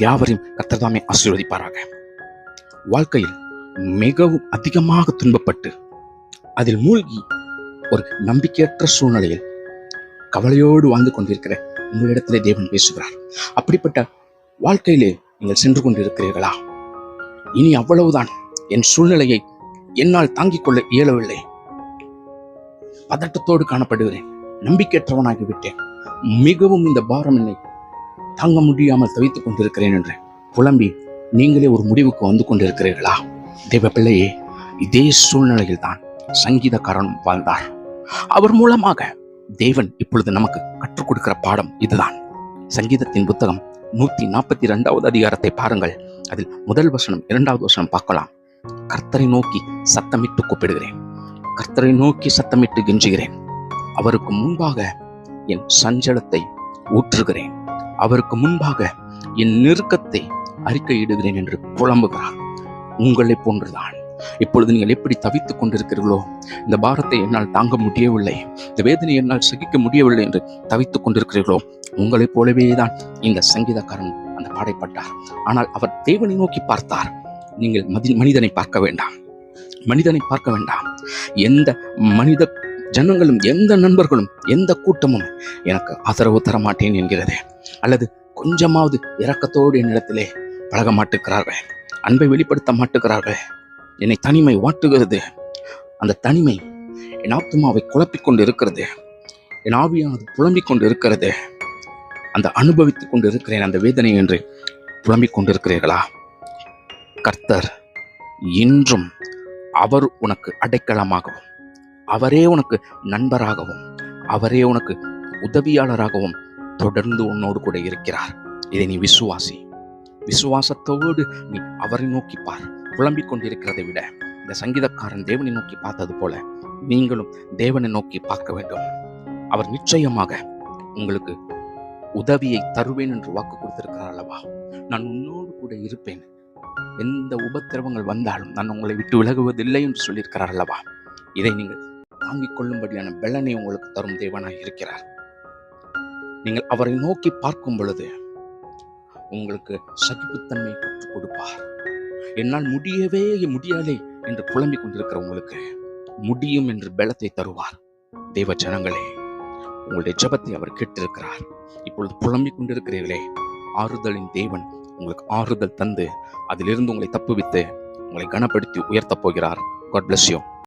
யாவரையும் கர்த்தர் தாமே ஆசீர்வதிப்பாராக. வாழ்க்கையில் மிகவும் அதிகமாக துன்பப்பட்டு அதில் மூழ்கி ஒரு நம்பிக்கையற்ற சூழ்நிலையில் கவலையோடு வாழ்ந்து கொண்டிருக்கிற உங்களிடத்திலே தேவன் பேசுகிறார். அப்படிப்பட்ட வாழ்க்கையிலே நீங்கள் சென்று கொண்டிருக்கிறீர்களா? இனி அவ்வளவுதான், என் சூழ்நிலையை என்னால் தாங்கிக் கொள்ள இயலவில்லை, பதட்டத்தோடு காணப்படுகிறேன், நம்பிக்கையற்றவனாகிவிட்டேன், மிகவும் இந்த பாரம் என்னை தாங்க முடியாமல் தவித்துக் கொண்டிருக்கிறேன் என்று புலம்பி நீங்களே ஒரு முடிவுக்கு வந்து கொண்டிருக்கிறீர்களா? தேவ பிள்ளையே, இதே சூழ்நிலையில் தான் சங்கீதக்காரன் வாழ்ந்தார். அவர் மூலமாக தேவன் இப்பொழுது நமக்கு கற்றுக் கொடுக்கிற பாடம் இதுதான். சங்கீதத்தின் புத்தகம் 142வது அதிகாரத்தை பாருங்கள். அதில் முதல் வசனம் 2வது வசனம் பார்க்கலாம். கர்த்தரை நோக்கி சத்தமிட்டு கூப்பிடுகிறேன், கர்த்தரை நோக்கி சத்தமிட்டு கெஞ்சுகிறேன், அவருக்கு முன்பாக என் சஞ்சலத்தை ஊற்றுகிறேன், அவருக்கு முன்பாக என் நெருக்கத்தை அறிக்கையிடுகிறேன் என்று புலம்புகிறார். உங்களை போன்றுதான் இப்பொழுது நீங்கள் எப்படி தவித்துக் கொண்டிருக்கிறீர்களோ, இந்த பாரத்தை என்னால் தாங்க முடியவில்லை, இந்த வேதனை என்னால் சகிக்க முடியவில்லை என்று தவித்துக் கொண்டிருக்கிறீர்களோ, உங்களைப் போலவே தான் இந்த சங்கீதக்காரன் அந்த பாடைப்பட்டார். ஆனால் அவர் தேவனை நோக்கி பார்த்தார். நீங்கள் மனிதனை பார்க்க வேண்டாம், மனிதனை பார்க்க வேண்டாம். எந்த மனித ஜனங்களும், எந்த நண்பர்களும், எந்த கூட்டமும் எனக்கு ஆதரவு தர மாட்டேன் என்கிறது, அல்லது கொஞ்சமாவது இரக்கத்தோடு என்னிடத்திலே பழக மாட்டுக்கிறார்கள், அன்பை வெளிப்படுத்த மாட்டுக்கிறார்கள், என்னை தனிமை வாட்டுகிறது, அந்த தனிமை என் ஆத்துமாவை குழப்பிக் கொண்டு இருக்கிறது, என் ஆவியானது புலம்பிக் கொண்டு இருக்கிறது, அந்த அனுபவித்துக் கொண்டு இருக்கிறேன் அந்த வேதனை என்று புலம்பிக் கொண்டிருக்கிறீர்களா? கர்த்தர் இன்றும் அவர் உனக்கு அடைக்கலமாகவும், அவரே உனக்கு நண்பராகவும், அவரே உனக்கு உதவியாளராகவும் தொடர்ந்து உன்னோடு கூட இருக்கிறார். இதை நீ விசுவாசி. விசுவாசத்தோடு நீ அவரை நோக்கி பார். புலம்பிக் கொண்டிருக்கிறதை விட இந்த சங்கீதக்காரன் தேவனை நோக்கி பார்த்தது போல நீங்களும் தேவனை நோக்கி பார்க்க வேண்டும். அவர் நிச்சயமாக உங்களுக்கு உதவியை தருவேன் என்று வாக்கு கொடுத்திருக்கிறார் அல்லவா? நான் உன்னோடு கூட இருப்பேன், எந்த உபத்திரவங்கள் வந்தாலும் நான் உங்களை விட்டு விலகுவதில்லை என்று சொல்லியிருக்கிறார் அல்லவா? இதை நீங்கள் தாங்கிக் கொள்ளும்படியான பலனை உங்களுக்கு தரும் தேவனாய் இருக்கிறார். நீங்கள் அவரை நோக்கி பார்க்கும் பொழுது உங்களுக்கு சகிப்புத்தன்மை கற்றுக் கொடுப்பார். என்னால் முடியவே முடியாதே என்று புலம்பிக் கொண்டிருக்கிற உங்களுக்கு முடியும் என்று பலத்தை தருவார். தேவ ஜனங்களே, உங்களுடைய ஜெபத்தை அவர் கேட்டிருக்கிறார். இப்பொழுது புலம்பிக் கொண்டிருக்கிறீர்களே, ஆறுதலின் தேவன் உங்களுக்கு ஆறுதல் தந்து அதிலிருந்து உங்களை தப்புவித்து உங்களை கனப்படுத்தி உயர்த்தப் போகிறார். God bless you.